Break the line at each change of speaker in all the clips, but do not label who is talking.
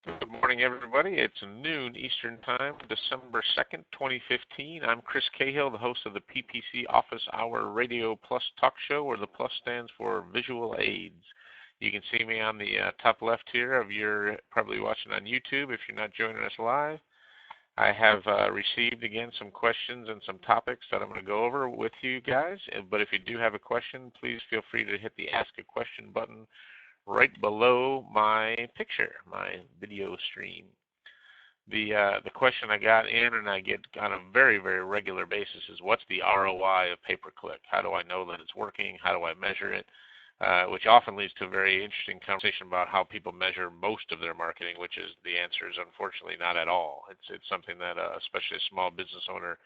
Good morning, everybody. It's noon Eastern Time, December 2nd, 2015. I'm Chris Cahill, the host of the PPC Office Hour Radio+Talk show, where the plus stands for visual aids. You can see me on the top left here of your, probably watching on YouTube if you're not joining us live. I have received, again, some questions and some topics that I'm going to go over with you guys. But if you do have a question, please feel free to hit the Ask a Question button right below my picture, my video stream. The question I got in and I get on a very, very regular basis is, what's the ROI of pay-per-click? How do I know that it's working? How do I measure it? Which often leads to a very interesting conversation about how people measure most of their marketing, which is the answer is unfortunately not at all. It's something that especially a small business owner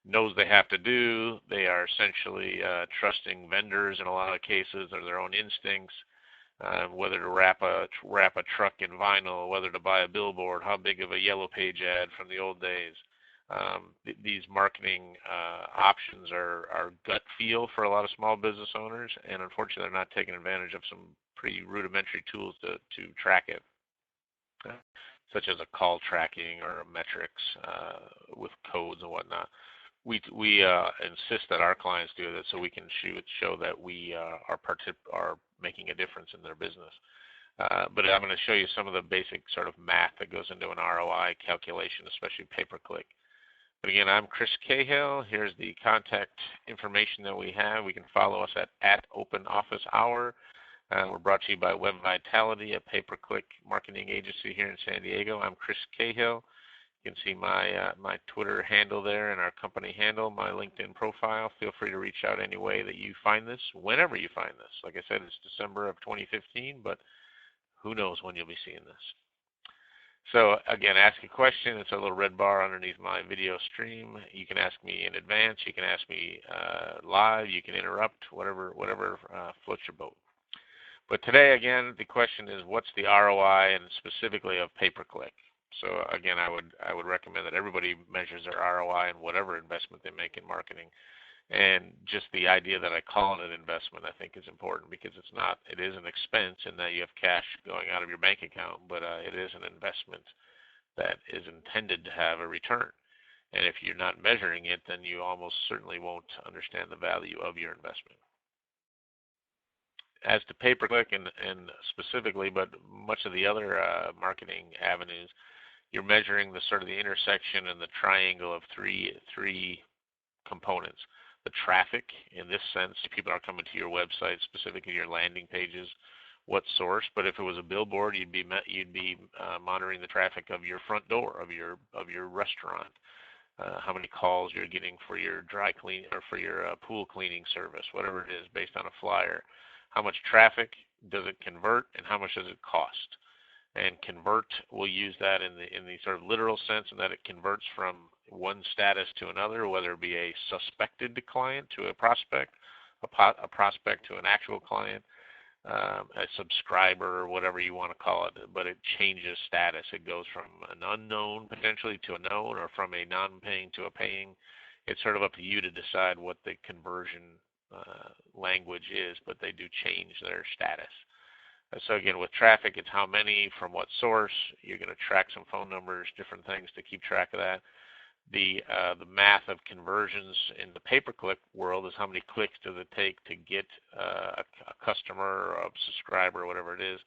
knows they have to do. They are essentially trusting vendors in a lot of cases or their own instincts. Whether to wrap a truck in vinyl, whether to buy a billboard, how big of a yellow page ad from the old days. These marketing options are gut feel for a lot of small business owners, and unfortunately they're not taking advantage of some pretty rudimentary tools to track it, such as a call tracking or metrics with codes and whatnot. We insist that our clients do that so we can show that we are making a difference in their business. But I'm going to show you some of the basic sort of math that goes into an ROI calculation, especially pay-per-click. But again, I'm Chris Cahill. Here's the contact information that we have. We can follow us at Open Office Hour. We're brought to you by WebVitality, a pay-per-click marketing agency here in San Diego. I'm Chris Cahill. You can see my Twitter handle there and our company handle, my LinkedIn profile. Feel free to reach out any way that you find this, whenever you find this. Like I said, it's December of 2015, but who knows when you'll be seeing this. So again, ask a question. It's a little red bar underneath my video stream. You can ask me in advance. You can ask me live. You can interrupt, whatever floats your boat. But today, again, the question is, what's the ROI and specifically of pay-per-click? So again, I would recommend that everybody measures their ROI in whatever investment they make in marketing. And just the idea that I call it an investment, I think, is important, because it's not. It is an expense in that you have cash going out of your bank account, but it is an investment that is intended to have a return. And if you're not measuring it, then you almost certainly won't understand the value of your investment. As to pay-per-click and specifically, but much of the other marketing avenues, you're measuring the sort of the intersection and the triangle of three components. The traffic, in this sense, people are coming to your website, specifically your landing pages. What source? But if it was a billboard, you'd be monitoring the traffic of your front door of your restaurant. How many calls you're getting for your dry clean or for your pool cleaning service, whatever it is, based on a flyer. How much traffic does it convert, and how much does it cost? And convert, we'll use that in the sort of literal sense, in that it converts from one status to another, whether it be a suspected client to a prospect, a prospect to an actual client, a subscriber, or whatever you want to call it. But it changes status. It goes from an unknown potentially to a known, or from a non-paying to a paying. It's sort of up to you to decide what the conversion language is, but they do change their status. So again, with traffic, it's how many, from what source. You're going to track some phone numbers, different things to keep track of that. The math of conversions in the pay-per-click world is how many clicks does it take to get a customer or a subscriber or whatever it is,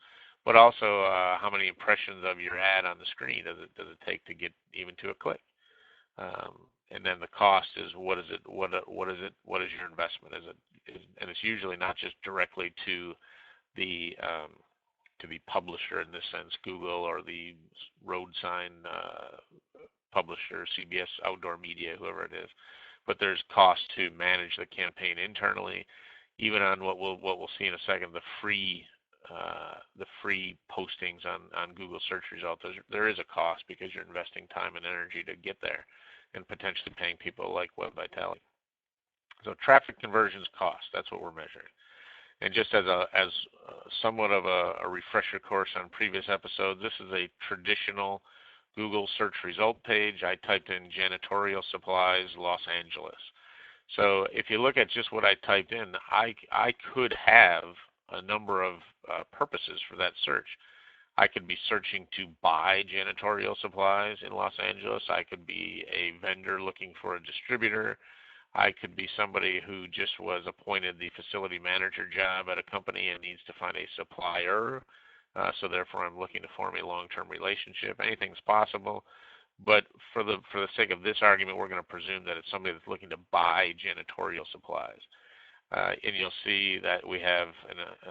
but also how many impressions of your ad on the screen does it take to get even to a click. And then the cost is what is your investment? And it's usually not just directly to the publisher, in this sense, Google, or the road sign publisher, CBS Outdoor Media, whoever it is. But there's cost to manage the campaign internally, even on what we'll see in a second, the free postings on Google search results. There is a cost, because you're investing time and energy to get there, and potentially paying people like WebVitality. So traffic conversions cost, that's what we're measuring. And just as somewhat of a refresher course on previous episodes, this is a traditional Google search result page. I typed in janitorial supplies, Los Angeles. So if you look at just what I typed in, I could have a number of purposes for that search. I could be searching to buy janitorial supplies in Los Angeles. I could be a vendor looking for a distributor. I could be somebody who just was appointed the facility manager job at a company and needs to find a supplier. So therefore, I'm looking to form a long-term relationship. Anything's possible. But for the sake of this argument, we're going to presume that it's somebody that's looking to buy janitorial supplies. And you'll see that we have,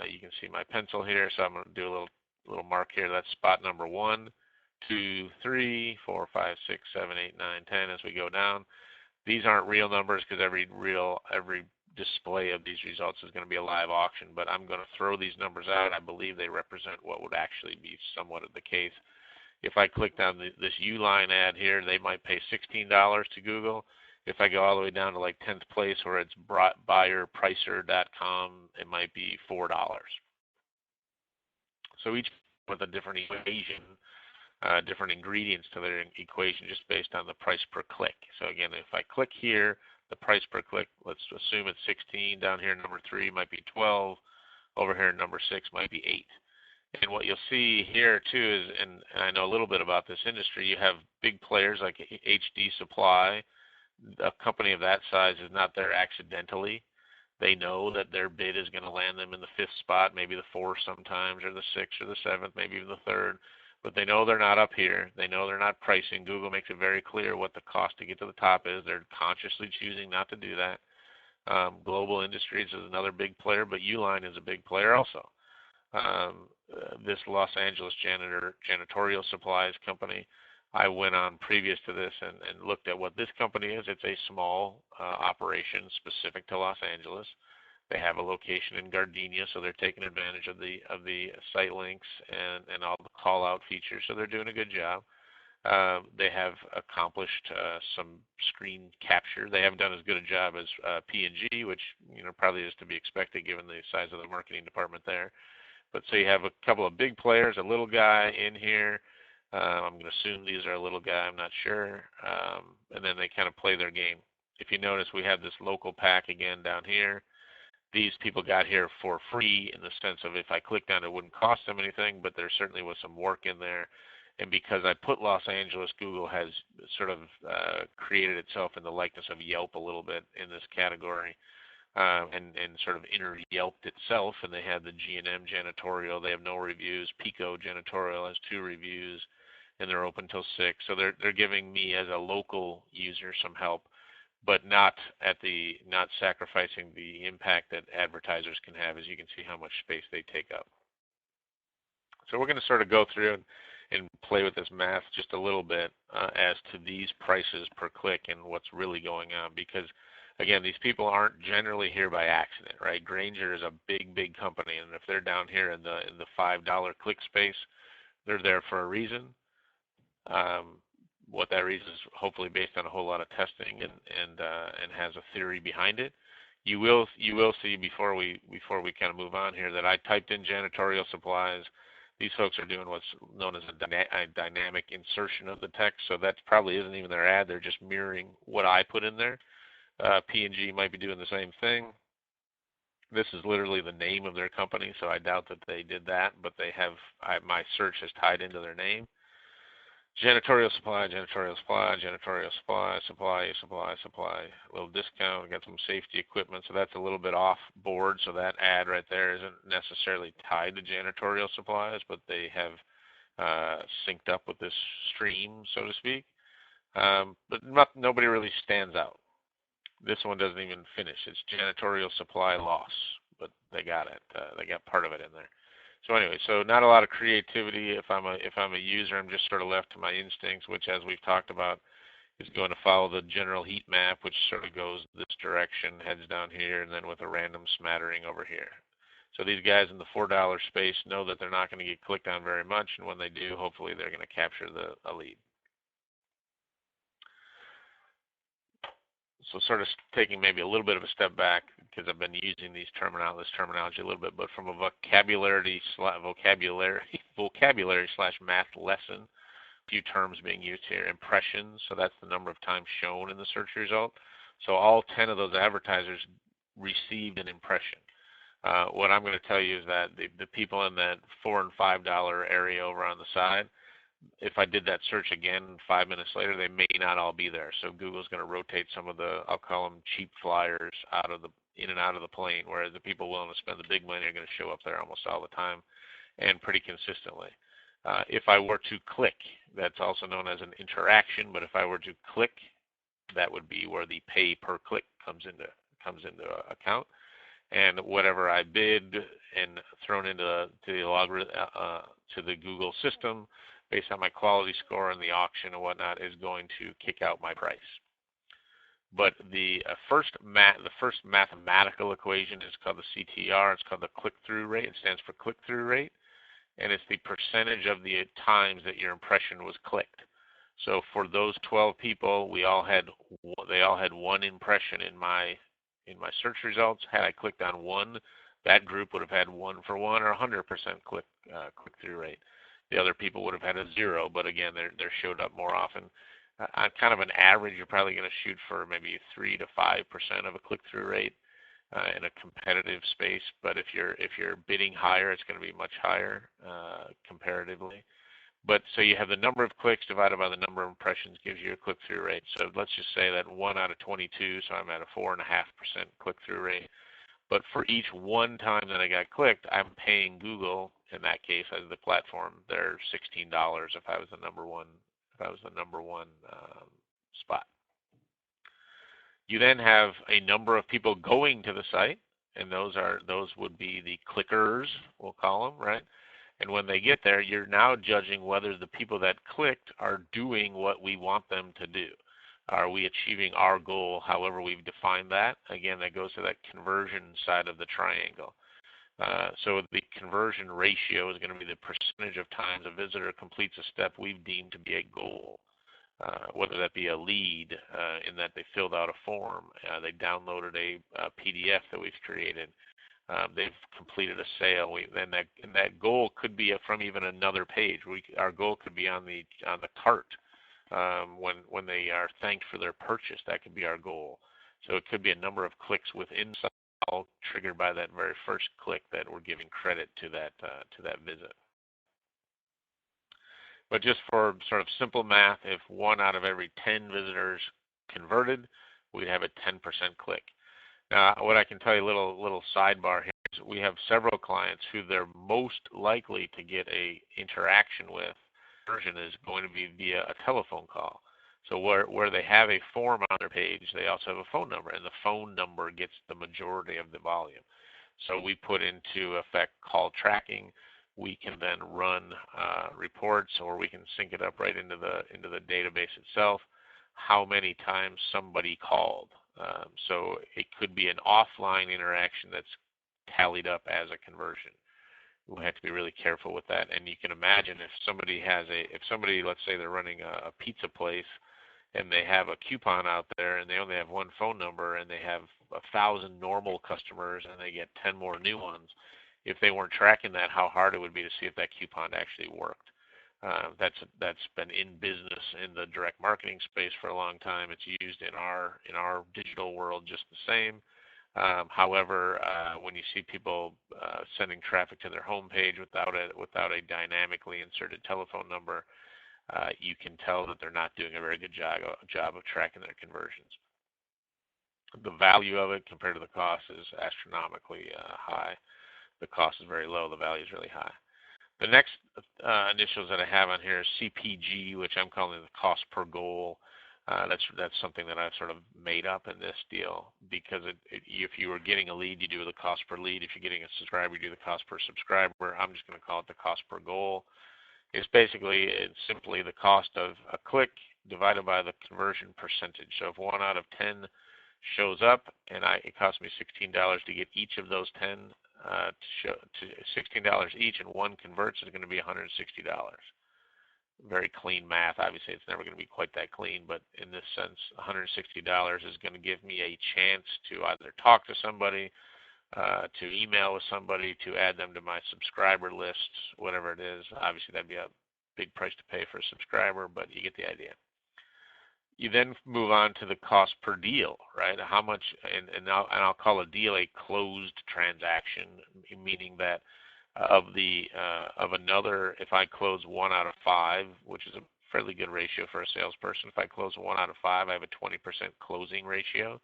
you can see my pencil here, so I'm going to do a little mark here. That's spot number 1, 2, 3, 4, 5, 6, 7, 8, 9, 10 as we go down. These aren't real numbers because every display of these results is going to be a live auction, but I'm going to throw these numbers out. I believe they represent what would actually be somewhat of the case. If I clicked on this Uline ad here, they might pay $16 to Google. If I go all the way down to like 10th place where it's buyerpricer.com, it might be $4. So each with a different equation, different ingredients to their equation just based on the price per click. So again, if I click here, the price per click, let's assume it's 16. Down here, number 3 might be 12. Over here, number 6 might be 8. And what you'll see here too is, and I know a little bit about this industry, you have big players like HD Supply. A company of that size is not there accidentally. They know that their bid is going to land them in the 5th spot, maybe the 4th sometimes, or the 6th or the 7th, maybe even the 3rd. But they know they're not up here. They know they're not pricing. Google makes it very clear what the cost to get to the top is. They're consciously choosing not to do that. Global Industries is another big player, but Uline is a big player also. This Los Angeles janitorial supplies company, I went on previous to this and looked at what this company is. It's a small operation specific to Los Angeles. They have a location in Gardenia, so they're taking advantage of the site links and all the call-out features, so they're doing a good job. They have accomplished some screen capture. They haven't done as good a job as P&G, which probably is to be expected given the size of the marketing department there. But so you have a couple of big players, a little guy in here. I'm going to assume these are a little guy. I'm not sure. And then they kind of play their game. If you notice, we have this local pack again down here. These people got here for free in the sense of if I clicked on it, it wouldn't cost them anything, but there certainly was some work in there. And because I put Los Angeles, Google has sort of created itself in the likeness of Yelp a little bit in this category. And sort of inter-Yelped itself, and they had the G&M janitorial. They have no reviews. Pico janitorial has 2 reviews, and they're open till 6. So they're giving me as a local user some help, but not sacrificing the impact that advertisers can have, as you can see how much space they take up. So we're going to sort of go through and play with this math just a little bit as to these prices per click and what's really going on, because again, these people aren't generally here by accident, right? Grainger is a big company, and if they're down here in the $5 click space, they're there for a reason. What that reason is hopefully based on a whole lot of testing and has a theory behind it. You will see before we kind of move on here that I typed in janitorial supplies. These folks are doing what's known as a dynamic insertion of the text, so that probably isn't even their ad. They're just mirroring what I put in there. P&G might be doing the same thing. This is literally the name of their company, so I doubt that they did that, but they have, my search is tied into their name. Janitorial supply, janitorial supply, janitorial supply, supply, a little discount. We got some safety equipment, so that's a little bit off board, so that ad right there isn't necessarily tied to janitorial supplies, but they have synced up with this stream, so to speak. But nobody really stands out. This one doesn't even finish. It's janitorial supply loss, but they got it. They got part of it in there. So anyway, so not a lot of creativity. If I'm a user, I'm just sort of left to my instincts, which, as we've talked about, is going to follow the general heat map, which sort of goes this direction, heads down here, and then with a random smattering over here. So these guys in the $4 space know that they're not going to get clicked on very much, and when they do, hopefully they're going to capture a lead. So sort of taking maybe a little bit of a step back, because I've been using this terminology a little bit, but from a vocabulary slash math lesson, a few terms being used here. Impressions, so that's the number of times shown in the search result. So all 10 of those advertisers received an impression. What I'm going to tell you is that the people in that $4 and $5 area over on the side, if I did that search again 5 minutes later, they may not all be there. So Google's going to rotate some of the, I'll call them cheap flyers, in and out of the plane, whereas the people willing to spend the big money are going to show up there almost all the time and pretty consistently. If I were to click, that's also known as an interaction, but if I were to click, that would be where the pay per click comes into account. And whatever I bid and thrown into to the Google system based on my quality score and the auction and whatnot is going to kick out my price. But the first mathematical equation is called the CTR. It's called the click-through rate. It stands for click-through rate, and it's the percentage of the times that your impression was clicked. So for those 12 people, they all had one impression in my search results. Had I clicked on one, that group would have had 1 for 1 or 100% click-through rate. The other people would have had a 0, but again, they're showed up more often. On kind of an average, you're probably going to shoot for maybe 3 to 5% of a click-through rate in a competitive space. But if you're bidding higher, it's going to be much higher comparatively. But so you have the number of clicks divided by the number of impressions gives you a click-through rate. So let's just say that 1 out of 22, so I'm at a 4.5% click-through rate. But for each one time that I got clicked, I'm paying Google, in that case, as the platform, they're $16 if I was the number one spot. You then have a number of people going to the site, and those would be the clickers, we'll call them, right? And when they get there, you're now judging whether the people that clicked are doing what we want them to do. Are we achieving our goal, however we've defined that? Again, that goes to that conversion side of the triangle. So the conversion ratio is going to be the percentage of times a visitor completes a step we've deemed to be a goal, whether that be a lead in that they filled out a form, they downloaded a PDF that we've created, they've completed a sale. And that goal could be from even another page. Our goal could be on the cart when they are thanked for their purchase. That could be our goal. So it could be a number of clicks within all triggered by that very first click that we're giving credit to that visit. But just for sort of simple math, if 1 out of every 10 visitors converted, we'd have a 10% click. Now, what I can tell you, little sidebar here, is we have several clients who they're most likely to get a interaction with. Version is going to be via a telephone call. So where they have a form on their page, they also have a phone number, and the phone number gets the majority of the volume. So we put into effect call tracking. We can then run reports, or we can sync it up right into the database itself, how many times somebody called. So it could be an offline interaction that's tallied up as a conversion. We have to be really careful with that. And you can imagine if somebody, let's say they're running a pizza place, and they have a coupon out there, and they only have one phone number, and they have 1,000 normal customers, and they get 10 more new ones. If they weren't tracking that, how hard it would be to see if that coupon actually worked. That's been in business in the direct marketing space for a long time. It's used in our digital world just the same. However, when you see people sending traffic to their homepage without a dynamically inserted telephone number, you can tell that they're not doing a very good job of tracking their conversions. The value of it compared to the cost is astronomically high. The cost is very low. The value is really high. The next initials that I have on here is CPG, which I'm calling the cost per goal. That's something that I've sort of made up in this deal, because if you were getting a lead, you do the cost per lead. If you're getting a subscriber, you do the cost per subscriber. I'm just going to call it the cost per goal. It's simply the cost of a click divided by the conversion percentage. So if 1 out of 10 shows up, and it costs me $16 to get each of those 10 to $16 each, and 1 converts, is going to be $160. Very clean math. Obviously, it's never going to be quite that clean, but in this sense, $160 is going to give me a chance to either talk to somebody, to email with somebody, to add them to my subscriber lists, whatever it is. Obviously, that'd be a big price to pay for a subscriber, but you get the idea. You then move on to the cost per deal, right? How much, and I'll call a deal a closed transaction, meaning that of another, if I close 1 out of 5, which is a fairly good ratio for a salesperson, if I close 1 out of 5, I have a 20% closing ratio.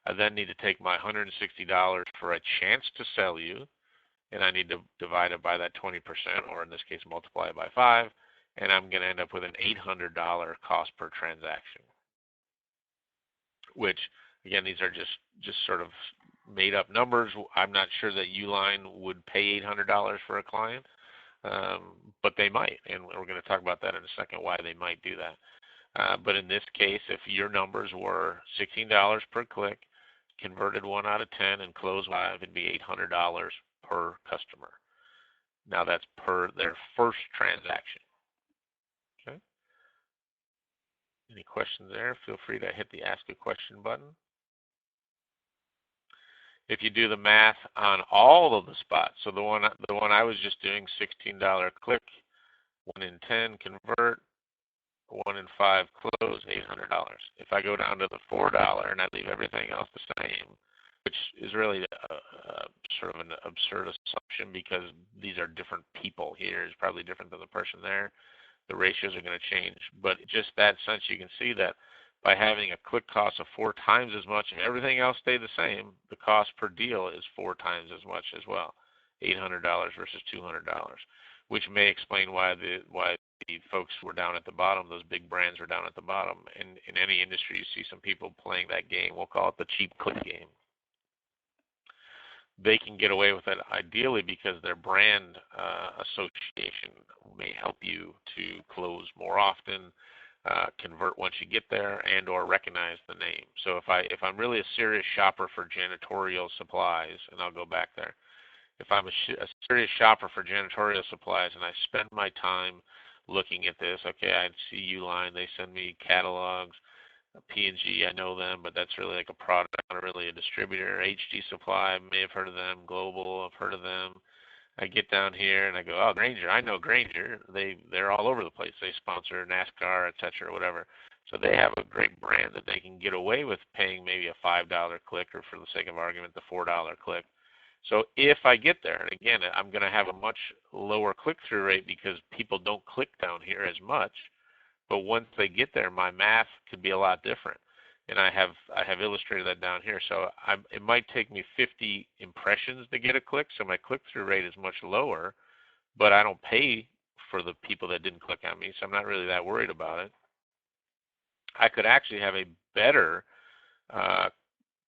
I then need to take my $160 for a chance to sell you, and I need to divide it by that 20%, or in this case, multiply it by 5, and I'm going to end up with an $800 cost per transaction, which, again, these are just sort of made up numbers. I'm not sure that Uline would pay $800 for a client, but they might, and we're going to talk about that in a second, why they might do that. But in this case, if your numbers were $16 per click, converted 1 out of 10, and closed 5, it'd be $800 per customer. Now that's per their first transaction. Okay. Any questions there? Feel free to hit the Ask a Question button. If you do the math on all of the spots, so the one I was just doing, $16 click, 1 in 10 convert, 1 in 5 close, $800. If I go down to the $4 and I leave everything else the same, which is really sort of an absurd assumption because these are different people here, is probably different than the person there. The ratios are going to change, but just that sense, you can see that by having a click cost of 4 times as much and everything else stayed the same, the cost per deal is 4 times as much as well, $800 versus $200, which may explain why the folks were down at the bottom, those big brands were down at the bottom. And in any industry, you see some people playing that game. We'll call it the cheap click game. They can get away with it ideally because their brand association may help you to close more often, convert once you get there, and or recognize the name. So if I'm really a serious shopper for janitorial supplies, and I'll go back there, if I'm a serious shopper for janitorial supplies and I spend my time looking at this, okay, I see Uline, they send me catalogs, P&G, I know them, but that's really like a product, not really a distributor. HD Supply, I may have heard of them. Global, I've heard of them. I get down here and I go, oh, Grainger, I know Grainger. They're all over the place. They sponsor NASCAR, et cetera, whatever. So they have a great brand that they can get away with paying maybe a $5 click, or for the sake of argument, the $4 click. So if I get there, and again, I'm going to have a much lower click-through rate because people don't click down here as much. But once they get there, my math could be a lot different, and I have illustrated that down here. So it might take me 50 impressions to get a click, so my click-through rate is much lower, but I don't pay for the people that didn't click on me, so I'm not really that worried about it. I could actually have a better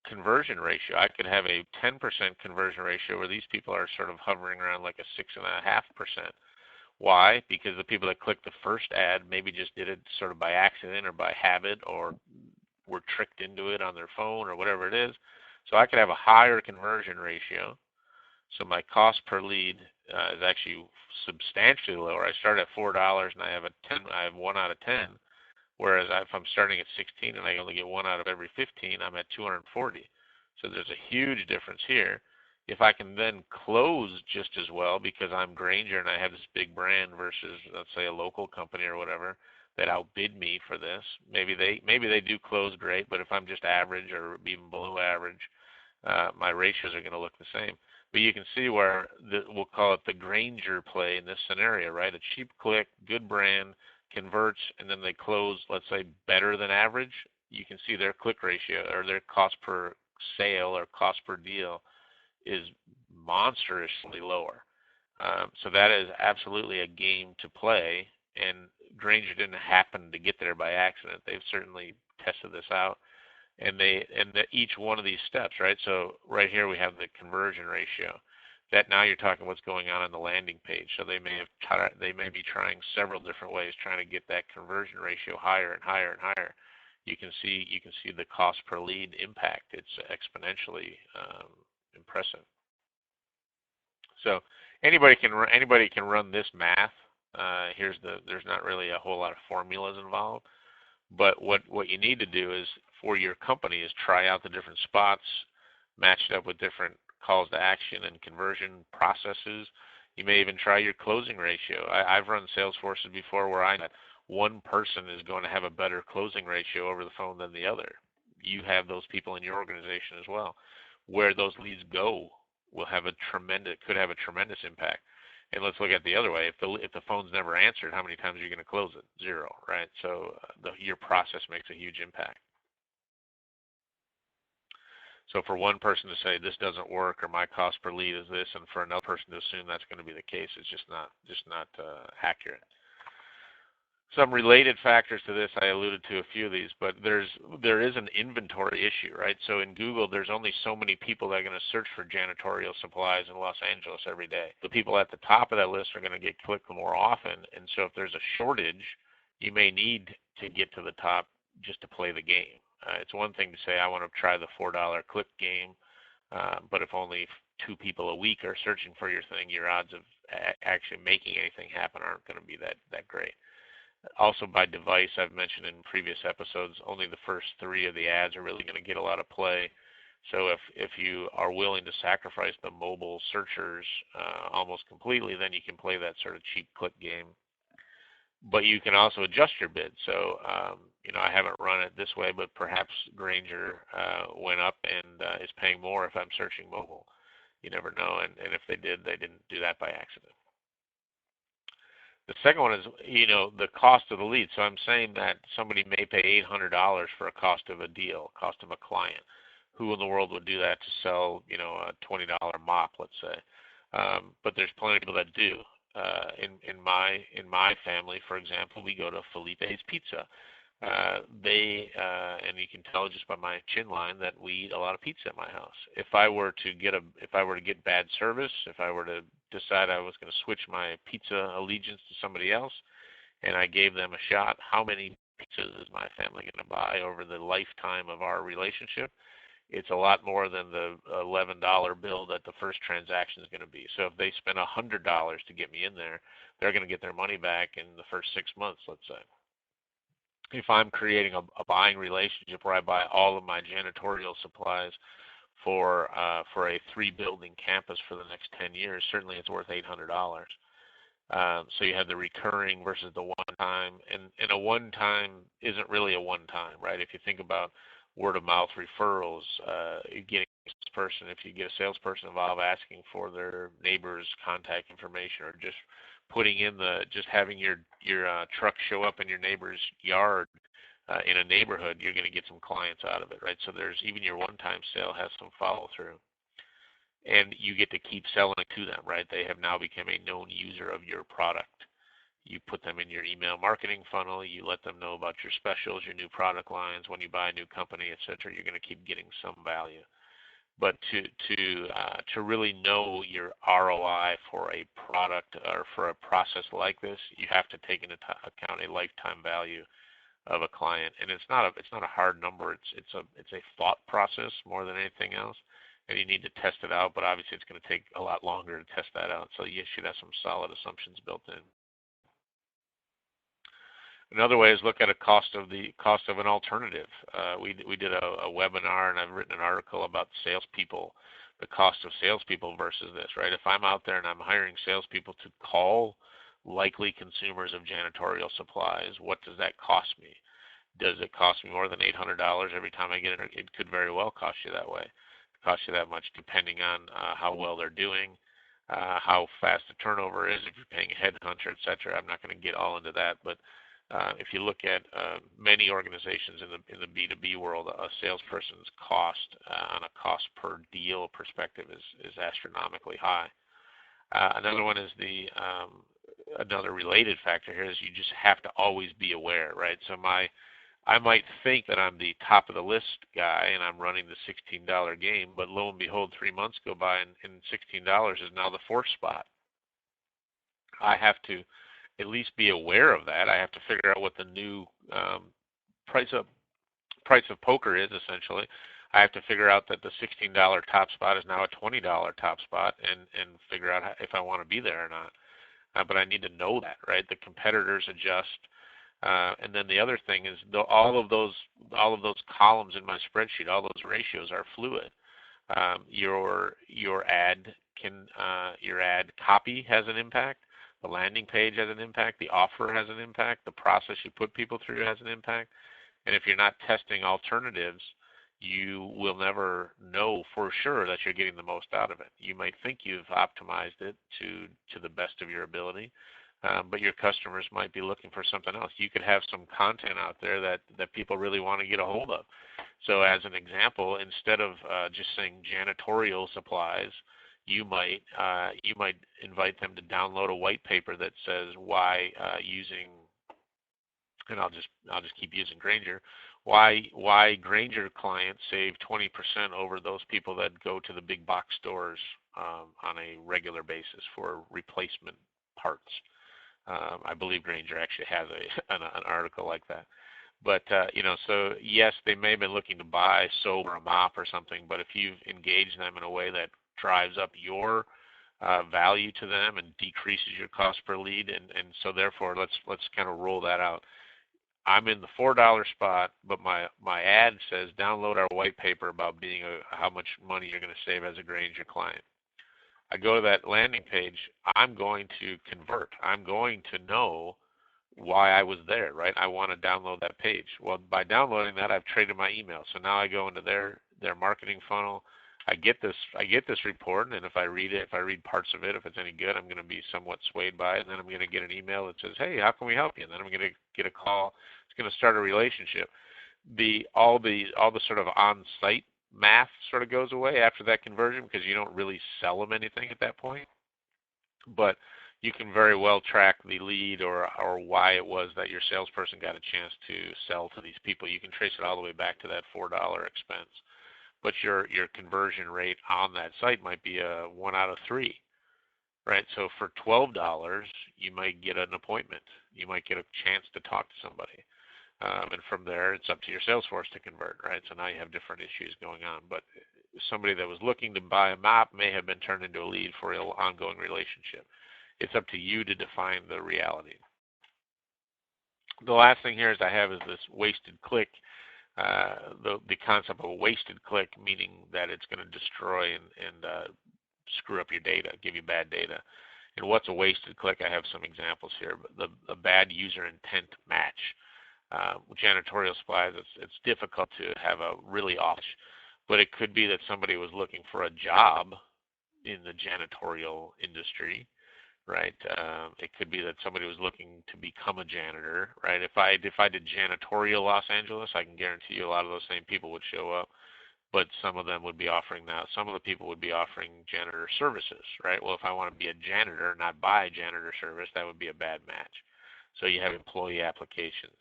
conversion ratio. I could have a 10% conversion ratio where these people are sort of hovering around like a 6.5%. Why? Because the people that clicked the first ad maybe just did it sort of by accident or by habit, or were tricked into it on their phone or whatever it is. So I could have a higher conversion ratio. So my cost per lead is actually substantially lower. I start at $4 and I have 1 out of 10. Whereas if I'm starting at 16 and I only get 1 out of every 15, I'm at 240. So there's a huge difference here. If I can then close just as well because I'm Grainger and I have this big brand versus, let's say, a local company or whatever that outbid me for this, maybe they do close great, but if I'm just average or even below average, my ratios are going to look the same. But you can see where we'll call it the Grainger play in this scenario, right? A cheap click, good brand, converts, and then they close, let's say, better than average. You can see their click ratio or their cost per sale or cost per deal is monstrously lower. So that is absolutely a game to play, and Grainger didn't happen to get there by accident. They've certainly tested this out, and each one of these steps, right? So right here we have the conversion ratio. That now you're talking what's going on the landing page. So they may be trying several different ways trying to get that conversion ratio higher and higher and higher. You can see the cost per lead impact. It's exponentially impressive. So anybody can run this math. There's not really a whole lot of formulas involved, but what you need to do is for your company is try out the different spots, match it up with different calls to action and conversion processes. You may even try your closing ratio. I've run sales forces before where I know that one person is going to have a better closing ratio over the phone than the other. You have those people in your organization as well. Where those leads go could have a tremendous impact. And let's look at the other way. If the phone's never answered, how many times are you going to close it? Zero, right? So your process makes a huge impact. So for one person to say this doesn't work or my cost per lead is this, and for another person to assume that's going to be the case, it's just not accurate. Some related factors to this, I alluded to a few of these, but there is an inventory issue, right? So in Google, there's only so many people that are going to search for janitorial supplies in Los Angeles every day. The people at the top of that list are going to get clicked more often, and so if there's a shortage, you may need to get to the top just to play the game. It's one thing to say, I want to try the $4 click game, but if only 2 people a week are searching for your thing, your odds of actually making anything happen aren't going to be that great. Also, by device, I've mentioned in previous episodes, only the first 3 of the ads are really going to get a lot of play. So if you are willing to sacrifice the mobile searchers almost completely, then you can play that sort of cheap click game. But you can also adjust your bid. So, I haven't run it this way, but perhaps Granger went up and is paying more if I'm searching mobile. You never know. And if they did, they didn't do that by accident. The second one is, the cost of the lead. So I'm saying that somebody may pay $800 for a cost of a deal, cost of a client. Who in the world would do that to sell, a $20 mop, let's say? But there's plenty of people that do. In my family, for example, we go to Felipe's Pizza. And you can tell just by my chin line that we eat a lot of pizza at my house. If I were to get bad service, if I were to decide I was going to switch my pizza allegiance to somebody else, and I gave them a shot, how many pizzas is my family going to buy over the lifetime of our relationship? It's a lot more than the $11 bill that the first transaction is going to be. So if they spend $100 to get me in there, they're going to get their money back in the first 6 months, let's say. If I'm creating a buying relationship where I buy all of my janitorial supplies for a 3-building campus for the next 10 years, certainly it's worth $800. So you have the recurring versus the one-time, and a one-time isn't really a one-time, right? If you think about word-of-mouth referrals, if you get a salesperson involved asking for their neighbor's contact information, or just having your truck show up in your neighbor's yard in a neighborhood, you're going to get some clients out of it, right? So there's even your one-time sale has some follow-through, and you get to keep selling it to them, right? They have now become a known user of your product. You put them in your email marketing funnel. You let them know about your specials, your new product lines. When you buy a new company, et cetera, you're going to keep getting some value. But to really know your ROI for a product or for a process like this, you have to take into account a lifetime value of a client, and it's not a hard number. It's a thought process more than anything else, and you need to test it out. But obviously, it's going to take a lot longer to test that out. So you should have some solid assumptions built in. Another way is look at the cost of an alternative. We did a webinar, and I've written an article about salespeople, the cost of salespeople versus this, right? If I'm out there and I'm hiring salespeople to call likely consumers of janitorial supplies, what does that cost me? Does it cost me more than $800 every time I get it? It could very well cost you that way. It costs you that much depending on how well they're doing, how fast the turnover is, if you're paying a headhunter, et cetera. I'm not going to get all into that, but if you look at many organizations in the B2B world, a salesperson's cost on a cost per deal perspective is astronomically high. Another one is another related factor here is you just have to always be aware, right? So I might think that I'm the top of the list guy and I'm running the $16 game, but lo and behold, 3 months go by and $16 is now the 4th spot. I have to at least be aware of that. I have to figure out what the new price of poker is, essentially. I have to figure out that the $16 top spot is now a $20 top spot and figure out if I want to be there or not. But I need to know that, right? The competitors adjust. And then the other thing is all of those columns in my spreadsheet, all those ratios are fluid. Your ad your ad copy has an impact. The landing page has an impact. The offer has an impact. The process you put people through has an impact. And if you're not testing alternatives, you will never know for sure that you're getting the most out of it. You might think you've optimized it to the best of your ability, but your customers might be looking for something else. You could have some content out there that people really want to get a hold of. So as an example, instead of just saying janitorial supplies, you might invite them to download a white paper that says why using, and I'll just keep using Grainger, why Grainger clients save 20% over those people that go to the big box stores on a regular basis for replacement parts. I believe Grainger actually has an article like that. But, so yes, they may have been looking to buy soap or a mop or something, but if you've engaged them in a way that drives up your value to them and decreases your cost per lead, and so therefore let's kind of roll that out. I'm in the $4 spot, but my ad says download our white paper about how much money you're going to save as a Grainger client. I go to that landing page, I'm going to convert. I'm going to know why I was there, right? I want to download that page. Well, by downloading that, I've traded my email. So now I go into their marketing funnel. I get this report, and if I read parts of it, if it's any good, I'm going to be somewhat swayed by it, and then I'm going to get an email that says, "Hey, how can we help you?" And then I'm going to get a call. It's going to start a relationship. All the sort of on-site math sort of goes away after that conversion because you don't really sell them anything at that point. But you can very well track the lead or why it was that your salesperson got a chance to sell to these people. You can trace it all the way back to that $4 expense. But your conversion rate on that site might be a 1 out of 3, right? So for $12, you might get an appointment. You might get a chance to talk to somebody. And from there, it's up to your sales force to convert, right? So now you have different issues going on. But somebody that was looking to buy a mop may have been turned into a lead for an ongoing relationship. It's up to you to define the reality. The last thing here is I have is this wasted click. The concept of a wasted click, meaning that it's going to destroy and screw up your data, give you bad data. And what's a wasted click? I have some examples here. But the bad user intent match. With janitorial supplies, it's difficult to have a really off, but it could be that somebody was looking for a job in the janitorial industry, right? It could be that somebody was looking to become a janitor, right? If I did janitorial Los Angeles, I can guarantee you a lot of those same people would show up, but some of them would be offering now. Some of the people would be offering janitor services, right? Well, if I want to be a janitor, not buy a janitor service, that would be a bad match. So you have employee applications.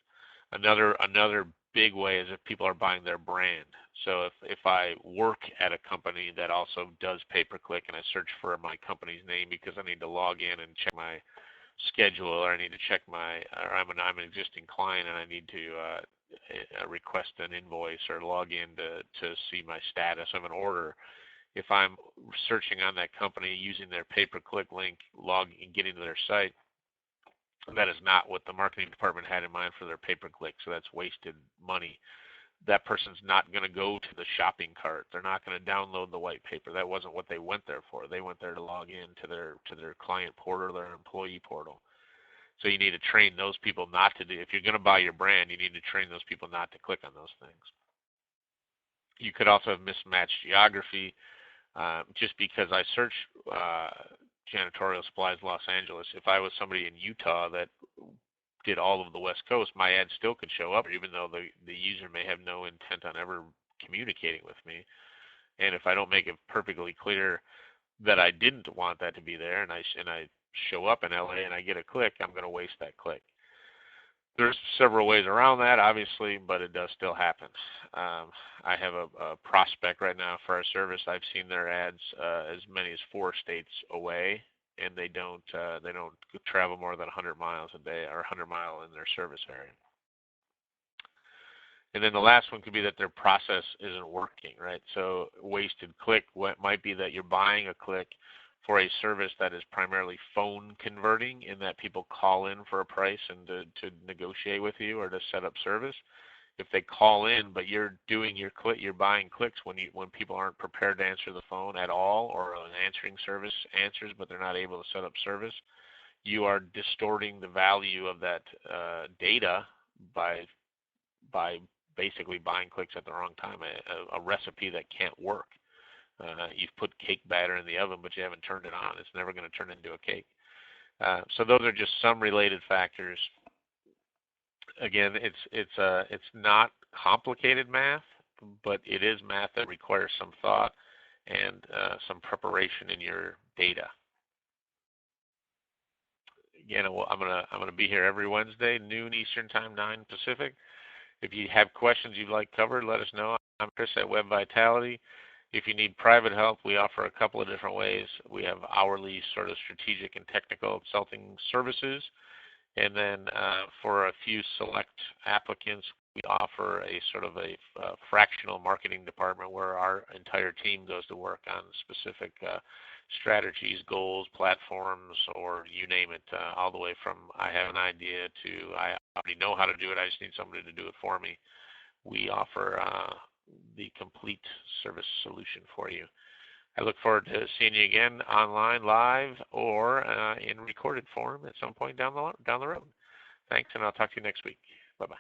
Another big way is if people are buying their brand. So if I work at a company that also does pay-per-click and I search for my company's name because I need to log in and check my schedule, or I need to check or I'm an existing client and I need to request an invoice or log in to see my status of an order. If I'm searching on that company using their pay-per-click link, getting to their site, that is not what the marketing department had in mind for their pay-per-click, so that's wasted money. That person's not going to go to the shopping cart. They're not going to download the white paper. That wasn't what they went there for. They went there to log in to their client portal, their employee portal. So you need to train those people not to do. If you're going to buy your brand, you need to train those people not to click on those things. You could also have mismatched geography. Just because I search janitorial supplies Los Angeles, if I was somebody in Utah that did all of the West Coast, my ad still could show up, even though the user may have no intent on ever communicating with me. And if I don't make it perfectly clear that I didn't want that to be there, and I show up in LA and I get a click, I'm going to waste that click. There's several ways around that, obviously, but it does still happen. I have a prospect right now for our service. I've seen their ads as many as 4 states away, and they don't travel more than 100 miles a day or 100 mile in their service area. And then the last one could be that their process isn't working, right? So wasted click, what might be that you're buying a click for a service that is primarily phone converting, in that people call in for a price and to negotiate with you or to set up service. if they call in, but you're doing your you're buying clicks when people aren't prepared to answer the phone at all, or an answering service answers but they're not able to set up service, you are distorting the value of that data by basically buying clicks at the wrong time, a recipe that can't work. You've put cake batter in the oven, but you haven't turned it on. It's never going to turn into a cake. So those are just some related factors. Again, it's not complicated math, but it is math that requires some thought and some preparation in your data. Again, I'm gonna be here every Wednesday, noon Eastern Time, 9 Pacific. If you have questions you'd like covered, let us know. I'm Chris at WebVitality. If you need private help, we offer a couple of different ways. We have hourly sort of strategic and technical consulting services. And then for a few select applicants, we offer a sort of a fractional marketing department where our entire team goes to work on specific strategies, goals, platforms, or you name it, all the way from I have an idea to I already know how to do it, I just need somebody to do it for me. We offer the complete service solution for you. I look forward to seeing you again online, live, or in recorded form at some point down the road. Thanks, and I'll talk to you next week. Bye-bye.